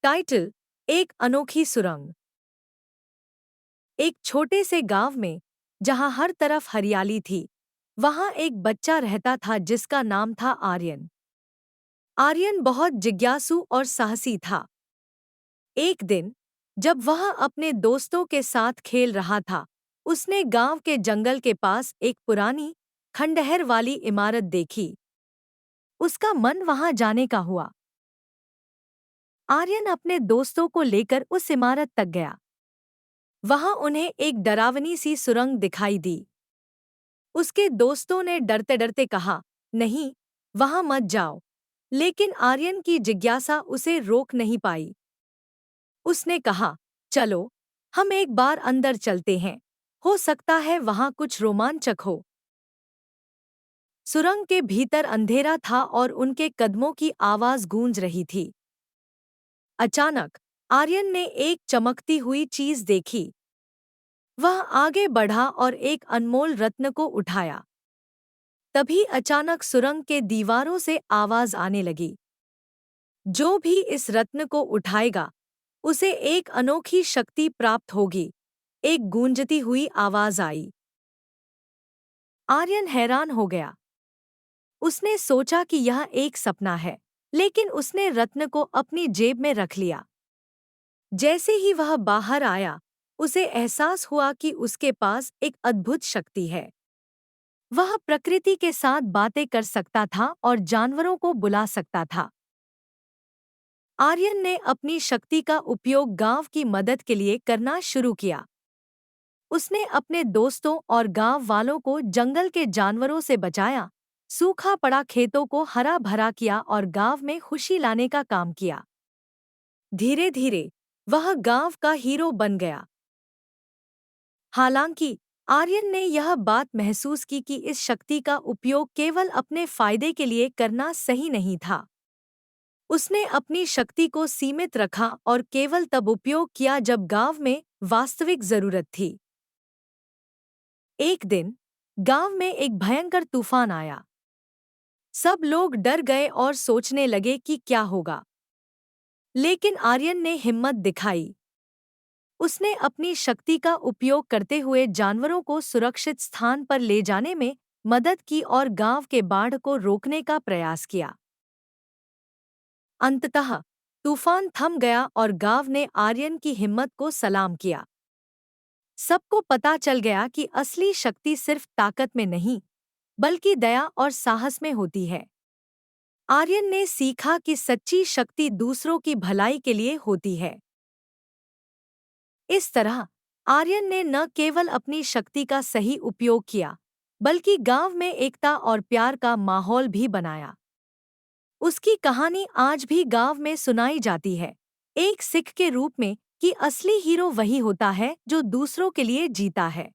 Title: एक अनोखी सुरंग। एक छोटे से गांव में, जहां हर तरफ हरियाली थी, वहां एक बच्चा रहता था जिसका नाम था आर्यन। आर्यन बहुत जिज्ञासु और साहसी था। एक दिन, जब वह अपने दोस्तों के साथ खेल रहा था, उसने गांव के जंगल के पास एक पुरानी, खंडहर वाली इमारत देखी। उसका मन वहां जाने का हुआ। आर्यन अपने दोस्तों को लेकर उस इमारत तक गया। वहां उन्हें एक डरावनी सी सुरंग दिखाई दी। उसके दोस्तों ने डरते डरते कहा, नहीं, वहां मत जाओ। लेकिन आर्यन की जिज्ञासा उसे रोक नहीं पाई। उसने कहा, चलो, हम एक बार अंदर चलते हैं। हो सकता है वहां कुछ रोमांचक हो। सुरंग के भीतर अंधेरा था और उनके कदमों की आवाज गूंज रही थी। अचानक आर्यन ने एक चमकती हुई चीज देखी। वह आगे बढ़ा और एक अनमोल रत्न को उठाया। तभी अचानक सुरंग के दीवारों से आवाज आने लगी, जो भी इस रत्न को उठाएगा, उसे एक अनोखी शक्ति प्राप्त होगी। एक गूंजती हुई आवाज आई। आर्यन हैरान हो गया। उसने सोचा कि यह एक सपना है, लेकिन उसने रत्न को अपनी जेब में रख लिया। जैसे ही वह बाहर आया, उसे एहसास हुआ कि उसके पास एक अद्भुत शक्ति है। वह प्रकृति के साथ बातें कर सकता था और जानवरों को बुला सकता था। आर्यन ने अपनी शक्ति का उपयोग गांव की मदद के लिए करना शुरू किया। उसने अपने दोस्तों और गांव वालों को जंगल के जानवरों से बचाया, सूखा पड़ा खेतों को हरा भरा किया और गांव में खुशी लाने का काम किया। धीरे धीरे वह गांव का हीरो बन गया। हालांकि आर्यन ने यह बात महसूस की कि इस शक्ति का उपयोग केवल अपने फायदे के लिए करना सही नहीं था। उसने अपनी शक्ति को सीमित रखा और केवल तब उपयोग किया जब गांव में वास्तविक जरूरत थी। एक दिन गांव में एक भयंकर तूफान आया। सब लोग डर गए और सोचने लगे कि क्या होगा। लेकिन आर्यन ने हिम्मत दिखाई। उसने अपनी शक्ति का उपयोग करते हुए जानवरों को सुरक्षित स्थान पर ले जाने में मदद की और गांव के बाढ़ को रोकने का प्रयास किया। अंततः तूफान थम गया और गांव ने आर्यन की हिम्मत को सलाम किया। सबको पता चल गया कि असली शक्ति सिर्फ ताकत में नहीं, बल्कि दया और साहस में होती है। आर्यन ने सीखा कि सच्ची शक्ति दूसरों की भलाई के लिए होती है। इस तरह आर्यन ने न केवल अपनी शक्ति का सही उपयोग किया, बल्कि गांव में एकता और प्यार का माहौल भी बनाया। उसकी कहानी आज भी गांव में सुनाई जाती है, एक सिख के रूप में कि असली हीरो वही होता है जो दूसरों के लिए जीता है।